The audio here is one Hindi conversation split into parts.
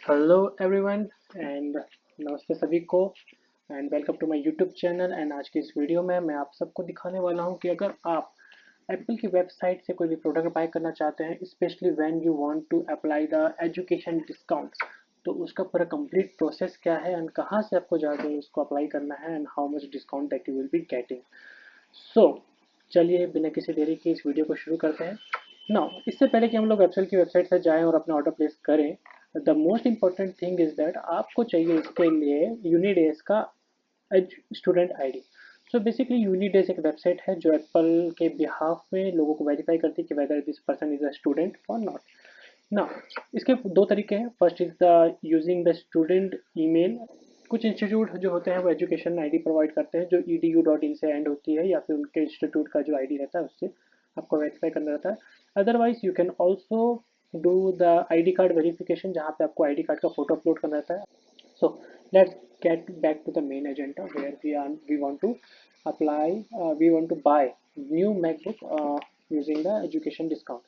हेलो एवरीवन एंड नमस्ते सभी को and welcome to my YouTube channel. And आज की इस वीडियो में मैं आप सबको दिखाने वाला हूं कि अगर आप एप्पल की वेबसाइट से कोई भी प्रोडक्ट बाय करना चाहते हैं, specially when you want to apply the education discount, तो उसका पूरा कंप्लीट प्रोसेस क्या है एंड कहां से आपको जाकर उसको अप्लाई करना है and how much discount that you will be getting. So चलिए बिना किसी देरी के इस वीडियो को शुरू करते हैं। नाउ इससे पहले कि हम लोग एप्पल की वेबसाइट से जाएं और अपना ऑर्डर प्लेस करें, the most important thing is that आपको चाहिए इसके लिए यूनिडेज का स्टूडेंट आईडी। सो बेसिकली यूनिडेज एक वेबसाइट है जो एप्पल के बिहाफ में लोगों को वेरीफाई करती है कि whether this person is a student और नॉट। ना इसके दो तरीके हैं। First is the using the student email. कुछ इंस्टीट्यूट जो होते हैं वो एजुकेशन आईडी प्रोवाइड करते हैं जो edu.in से एंड होती है, या फिर उनके इंस्टीट्यूट का जो आईडी रहता है उससे आपको वेरीफाई करना रहता है। Otherwise you can also do the ID card verification, जहाँ पे आपको आईडी कार्ड का फोटो अपलोड करना रहता है। So let's get back to the main agenda where we want to apply, we want to buy new MacBook using the education discount.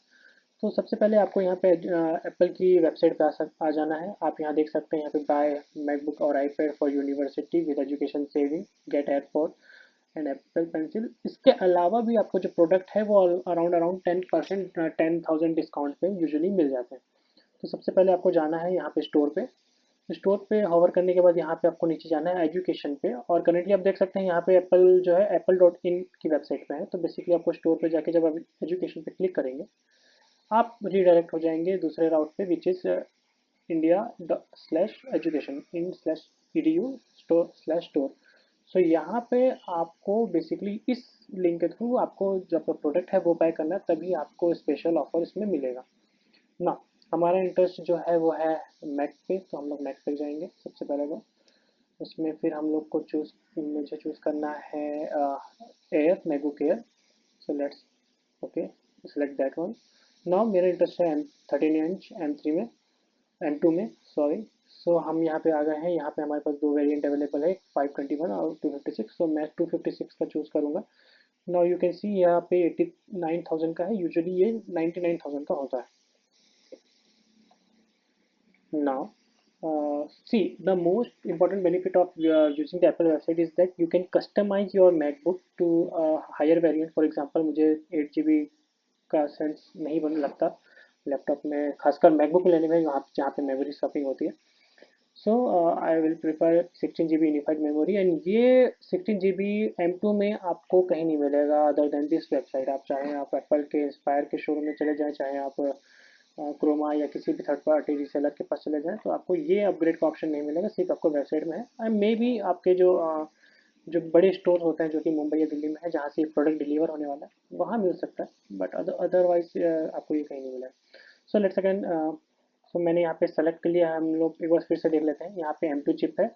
तो सबसे पहले आपको यहाँ पे एप्पल की वेबसाइट पे आ जाना है। आप यहाँ देख सकते हैं यहाँ पे बाय मैकबुक और iPad for university with education saving, get AirPods and Apple pencil. इसके अलावा भी आपको जो प्रोडक्ट है वो अराउंड अराउंड 10%, 10,000 डिस्काउंट पे यूजुअली मिल जाते हैं। तो सबसे पहले आपको जाना है यहाँ पे स्टोर पे हॉवर करने के बाद यहाँ पे आपको नीचे जाना है एजुकेशन पे। और करेंटली आप देख सकते हैं यहाँ पे एप्पल जो है apple.in की वेबसाइट पे है। तो बेसिकली आपको स्टोर पे जाके जब आप एजुकेशन पे क्लिक करेंगे, आप रीडायरेक्ट हो जाएंगे दूसरे राउट पे, which is India slash education in slash edu store. So यहाँ पे आपको बेसिकली इस लिंक के थ्रू आपको जो आपका प्रोडक्ट है वो बाय करना है, तभी आपको स्पेशल ऑफर इसमें मिलेगा ना। हमारा इंटरेस्ट जो है वो है मैक पे, तो हम लोग मैक पे जाएंगे सबसे पहले। तो उसमें फिर हम लोग को मुझे चूज़ करना है air, MacBook air. So let's okay select that one. Now मेरा इंटरेस्ट है M13 इंच M3 में, M2 में सॉरी। सो हम यहाँ पे आ गए हैं। यहाँ पे हमारे पास दो वेरिएंट अवेलेबल है, 521 और 256। सो मैं 256 का चूज़ करूँगा। नाउ यू कैन सी यहाँ पे 89,000 का है, यूजुअली ये 99,000 का होता है। Now, see, the most important benefit of using the Apple website is that you can customize your MacBook to a higher variant. For example, मुझे 8 GB का सेंस नहीं बन लगता लैपटॉप में, खासकर मैकबुक लेने में वहाँ जहाँ पे मेमोरी शॉपिंग होती है। So I will prefer 16 GB unified memory, and ये 16 GB M2 में आपको कहीं नहीं मिलेगा अदर देन दिस वेबसाइट। आप चाहें आप एप्पल के इंस्पायर के शोरूम में चले जाएं, चाहे आप क्रोमा या किसी भी थर्ड पार्टी रीसेलर के पास चले जाएं, तो आपको ये अपग्रेड का ऑप्शन नहीं मिलेगा, सिर्फ आपको वेबसाइट में है। एंड मे बी आपके जो बड़े स्टोर होते हैं जो कि मुंबई या दिल्ली में है, जहाँ से प्रोडक्ट डिलीवर होने वाला है, वहाँ मिल सकता है, बट अदरवाइज आपको ये कहीं नहीं मिलेगा। सो लेट्स अगेन, सो मैंने यहाँ पे सेलेक्ट कर लिया। हम लोग एक बार फिर से देख लेते हैं। यहाँ पे M2 चिप है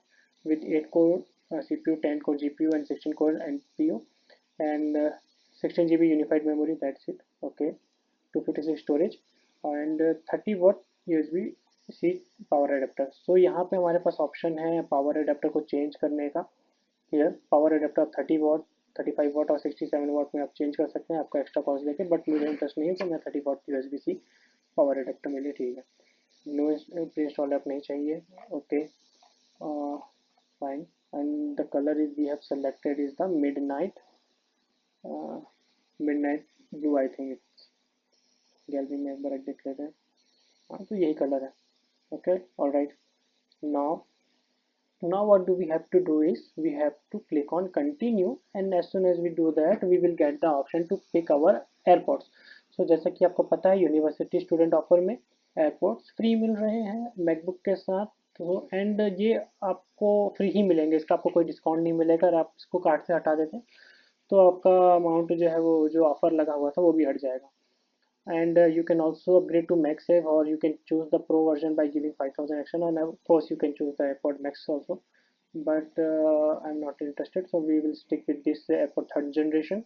with 8 core CPU, 10 core GPU and 16 core NPU and 16 GB unified memory, that's it. Okay, 256 storage and 30 W USB-C power adapter. So यहाँ पे हमारे पास ऑप्शन है पावर एडेप्टर को चेंज करने का। हियर पावर एडेप्टर आप 30 W, 35 W और 67 W में आप चेंज कर सकते हैं, आपका एक्स्ट्रा कॉस्ट देके, बट मुझे इंटरेस्ट नहीं है तो मैं 30 W USB-C पावर एडेप्टर मिले, ठीक है। नो प्री इंस्टॉल ऐप नहीं चाहिए, okay fine. And the colour is we have selected is the midnight blue, I think it's. Gallery में एक बार देख लेते हैं। हाँ, तो यही कलर है। Okay, all right. Now what do we have to do is we have to click on continue, and as soon as we do that we will get the option to pick our airpods. So जैसा कि आपको पता है यूनिवर्सिटी स्टूडेंट ऑफर में एयरपोर्ट्स फ्री मिल रहे हैं मैकबुक के साथ। तो एंड ये आपको फ्री ही मिलेंगे, इसका आपको कोई डिस्काउंट नहीं मिलेगा। अगर आप इसको कार्ड से हटा देते हैं तो आपका अमाउंट जो है वो जो ऑफर लगा हुआ था वो भी हट जाएगा। And you can also upgrade to MagSafe, or you can choose the Pro version by giving 5,000 extra, and of course you can choose the AirPod Max also, but I'm not interested, so we will stick with this AirPod third generation,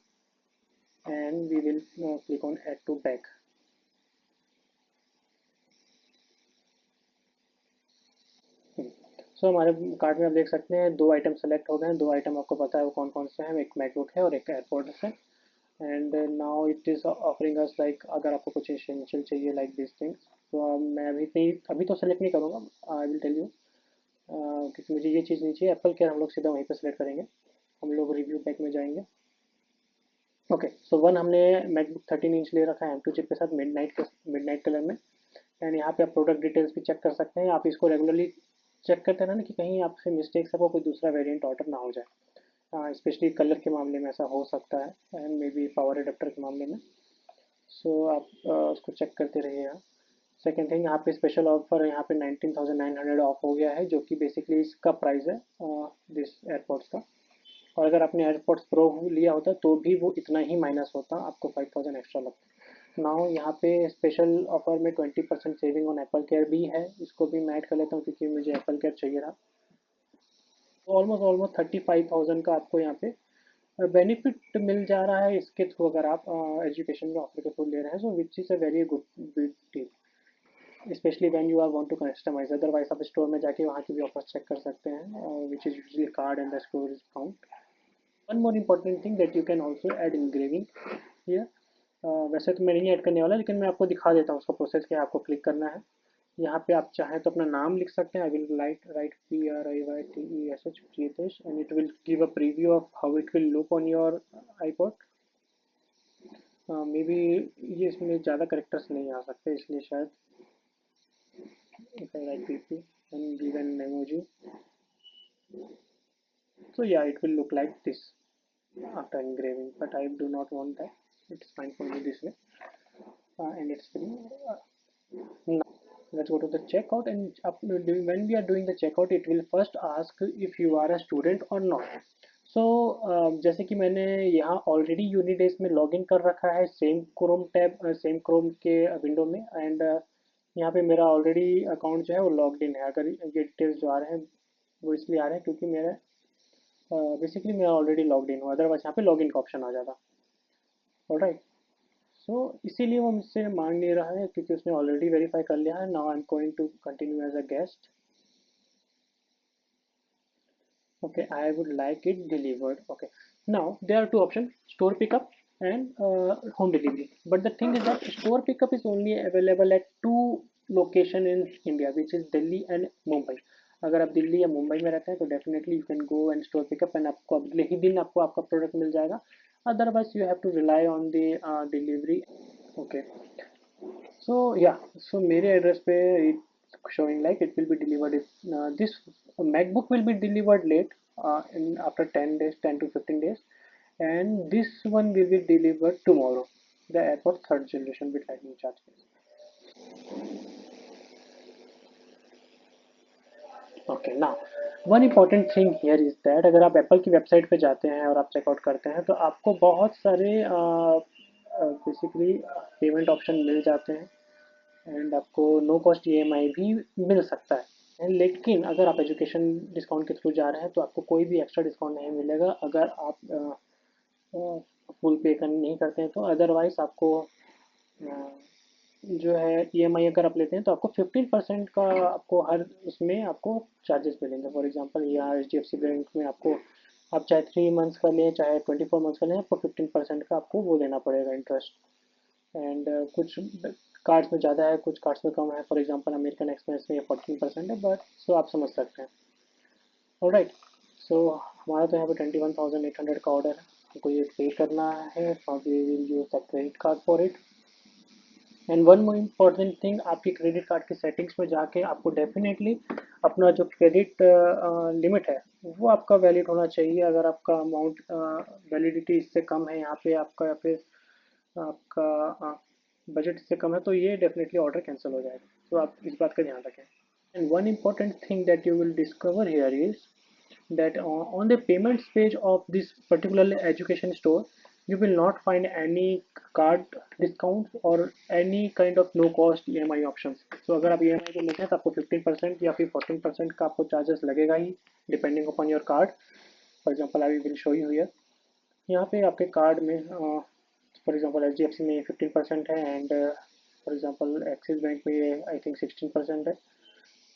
and we will click on add to bag. सो हमारे कार्ट में आप देख सकते हैं दो आइटम सेलेक्ट हो गए हैं। दो आइटम आपको पता है वो कौन कौन से हैं, एक मैकबुक है और एक एयरपोर्ट है। And now it is offering us like, अगर आपको कुछ एसेंशियल चाहिए लाइक दिस थिंग्स, तो मैं अभी तो सेलेक्ट नहीं करूँगा, आई विल टेल यू, क्योंकि मुझे ये चीज़ नहीं चाहिए। एप्पल केयर हम लोग सीधा वहीं पे सेलेक्ट करेंगे। हम लोग रिव्यू पैक में जाएंगे। ओके, सो वन हमने मैकबुक 13 इंच ले रखा है M2 चिप के साथ मिडनाइट कलर में। एंड यहाँ पे आप प्रोडक्ट डिटेल्स भी चेक कर सकते हैं। आप इसको रेगुलरली चेक करते रहना कि कहीं आपसे मिस्टेक से आपको कोई दूसरा वेरिएंट ऑर्डर ना हो जाए। स्पेशली कलर के मामले में ऐसा हो सकता है, and may be power adapter के मामले में। सो आप उसको चेक करते रहिए यहाँ। सेकेंड थिंग, यहाँ पे स्पेशल ऑफर यहाँ पे 19,900 ऑफ हो गया है, जो कि बेसिकली इसका प्राइस है दिस एयरपोर्ट्स का। और अगर आपने एयरपोर्ट्स प्रो लिया होता तो भी वो इतना ही माइनस होता, आपको 5,000 एक्स्ट्रा लगता। नाउ यहाँ पे स्पेशल ऑफर में 20% सेविंग ऑन एप्पल केयर भी है। इसको भी मैं ऐड कर लेता हूँ क्योंकि मुझे एप्पल केयर चाहिए था। तो ऑलमोस्ट ऑलमोस्ट 35,000 का आपको यहाँ पे बेनिफिट मिल जा रहा है इसके थ्रू, अगर आप एजुकेशन के ऑफर के थ्रू ले रहे हैं, so which is a very good big deal, specially when you are want to customize. Otherwise आप स्टोर में जाके वहाँ की भी ऑफर्स चेक कर सकते हैं, which is usually card and the store discount. One more important thing that you can also add engraving here. वैसे तो मैं नहीं ऐड करने वाला, लेकिन मैं आपको दिखा देता हूँ उसका प्रोसेस क्या है। आपको क्लिक करना है, यहाँ पे आप चाहें तो अपना नाम लिख सकते हैं। I will write PRIYTESH Priyatesh, and it will give a preview of how it will look on your iPod. Maybe ये इसमें ज़्यादा करेक्टर्स नहीं आ सकते, इसलिए शायद if I write PP and give an emoji, so yeah, it will look like this after engraving, but I do not want that. It's fine for me this way, and it's free. Now let's go to the checkout, and when we are doing the checkout, it will first ask if you are a student or not. सो जैसे कि मैंने यहाँ ऑलरेडी यूनिडेस में लॉगिन कर रखा है, सेम क्रोम के विंडो में। एंड यहाँ पे मेरा ऑलरेडी अकाउंट जो है वो लॉग्ड इन है। अगर ये डिटेल्स जो आ रहे हैं वो इसलिए आ रहे हैं क्योंकि मेरा बेसिकली मैं ऑलरेडी लॉग्ड इन हूँ, अदरवाइज यहाँ पे लॉगिन का ऑप्शन आ जाता। ऑलराइट, सो इसीलिए वो मुझसे मांग नहीं रहा है क्योंकि उसने ऑलरेडी वेरीफाई कर लिया है। Now I am going to continue as a guest. Okay, I would like it delivered. Okay, now there are two options: store pickup and home delivery. But the thing is that store pickup is only available at two location in India, which is Delhi and Mumbai. अगर आप दिल्ली या मुंबई में रहते हैं तो definitely you can go and store pickup, and आपको अगले ही दिन आपको आपका प्रोडक्ट मिल जाएगा। Otherwise you have to rely on the delivery. Okay, so yeah, so मेरे एड्रेस पे it's showing like it will be delivered if this MacBook will be delivered late, in after 10 days, 10 to 15 days, and this one will be delivered tomorrow, the AirPods third generation with lightning charge case. Okay, now one important thing here is that अगर आप एप्पल की वेबसाइट पे जाते हैं और आप चेकआउट करते हैं तो आपको बहुत सारे बेसिकली पेमेंट ऑप्शन मिल जाते हैं, एंड आपको नो कॉस्ट EMI भी मिल सकता है। लेकिन अगर आप एजुकेशन डिस्काउंट के थ्रू जा रहे हैं तो आपको कोई भी एक्स्ट्रा डिस्काउंट नहीं मिलेगा अगर आप फुल पे कर नहीं करते हैं तो। अदरवाइज आपको जो है EMI अगर आप लेते हैं तो आपको 15% का आपको हर उसमें आपको चार्जेस मिलेंगे। फॉर एग्जांपल यहाँ HDFC बैंक में आपको, आप चाहे 3 मंथ्स का लें चाहे 24 मंथ्स का लें, आपको 15% का आपको वो देना पड़ेगा इंटरेस्ट। एंड कुछ कार्ड्स में ज़्यादा है, कुछ कार्ड्स में कम है। फॉर एग्जांपल अमेरिकन एक्सप्रेस में 14% है, बट सो आप समझ सकते हैं। ऑलराइट, सो हमारा तो यहाँ पे 21,800 का ऑर्डर है, हमको ये पे करना है। We will use the credit card for it. And one more important thing, आपकी क्रेडिट कार्ड की सेटिंग्स में जाके आपको डेफिनेटली अपना जो क्रेडिट लिमिट है वो आपका वैलिड होना चाहिए। अगर आपका अमाउंट वैलिडिटी इससे कम है यहाँ पे आपका, या फिर आपका बजट इससे कम है, तो ये डेफिनेटली ऑर्डर कैंसिल हो जाएगा। तो आप इस बात का ध्यान रखें। And one important thing that you will discover here is that on the payments page of this particular education store, you will not find any card discounts or any kind of no cost EMI options. So अगर आप EMI पे लेते हैं तो आपको 15% या फिर 14% का आपको चार्जेस लगेगा ही, depending upon your card. For example I will show you here. यहाँ पे आपके कार्ड में फॉर एग्जाम्पल HDFC में 15% है, and for example axis bank में ये आई थिंक 16% है।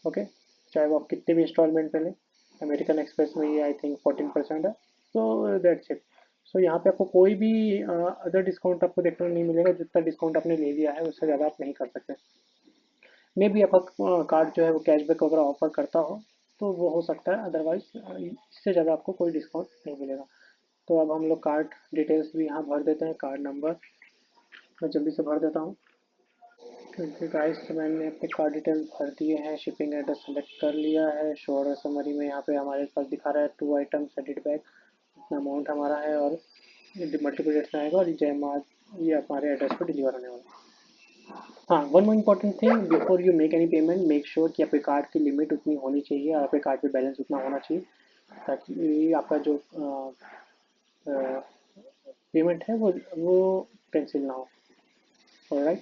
ओके, चाहे वो आप कितने भी इंस्टॉलमेंट पे लें। अमेरिकन एक्सप्रेस में ये आई थिंक 14% है। So that's it. सो यहाँ पे आपको कोई भी अदर डिस्काउंट आपको देखने को नहीं मिलेगा। जितना डिस्काउंट आपने ले लिया है उससे ज़्यादा आप नहीं कर सकते। मे भी आपका कार्ड जो है वो कैशबैक वगैरह ऑफर करता हो, तो वो हो सकता है, अदरवाइज इससे ज़्यादा आपको कोई डिस्काउंट नहीं मिलेगा। तो अब हम लोग कार्ड डिटेल्स भी यहाँ भर देते हैं। कार्ड नंबर मैं जल्दी से भर देता हूँ, क्योंकि गाइस मैंने अपने कार्ड डिटेल्स भर दिए हैं। शिपिंग एड्रेस सेलेक्ट कर लिया है। शो ऑर्डर समरी में यहाँ पे हमारे पास दिखा रहा है 2 आइटम्स एडिड बैग, इतना अमाउंट हमारा है, और मल्टीपल डेट्स में आएगा, और ये हमारे एड्रेस पर डिलीवर होने वाला है। हाँ, one more important thing, before you make any payment make sure कि आपके कार्ड की लिमिट उतनी होनी चाहिए और आपके कार्ड पे बैलेंस उतना होना चाहिए, ताकि आपका जो पेमेंट है वो कैंसिल ना हो। ऑलराइट।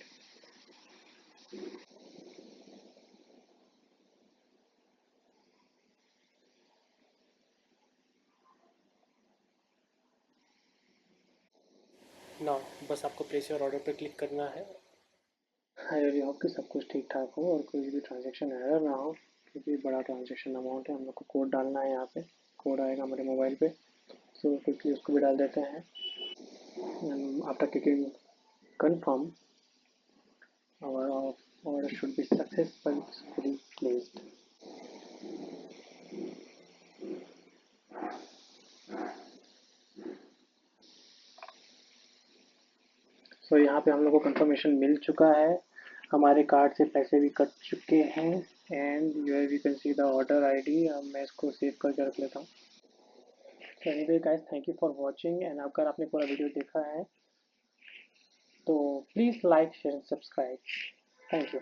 ना, बस आपको प्लेस योर ऑर्डर पे क्लिक करना है। आई रियली होप कि सब कुछ ठीक ठाक हो और कोई भी ट्रांजेक्शन एरर ना हो, क्योंकि बड़ा ट्रांजेक्शन अमाउंट है। हम लोग को कोड डालना है, यहाँ पे कोड आएगा हमारे मोबाइल पे, सो क्विकली उसको भी डाल देते हैं। After clicking confirm, our order should be successfully placed. सो यहाँ पे हम लोग को कंफर्मेशन मिल चुका है, हमारे कार्ड से पैसे भी कट चुके हैं, and you can see the order ID. अब मैं इसको सेव करके रख लेता हूँ। So anyway guys, thank you for watching, and अगर आपने पूरा वीडियो देखा है तो please like share and subscribe. Thank you.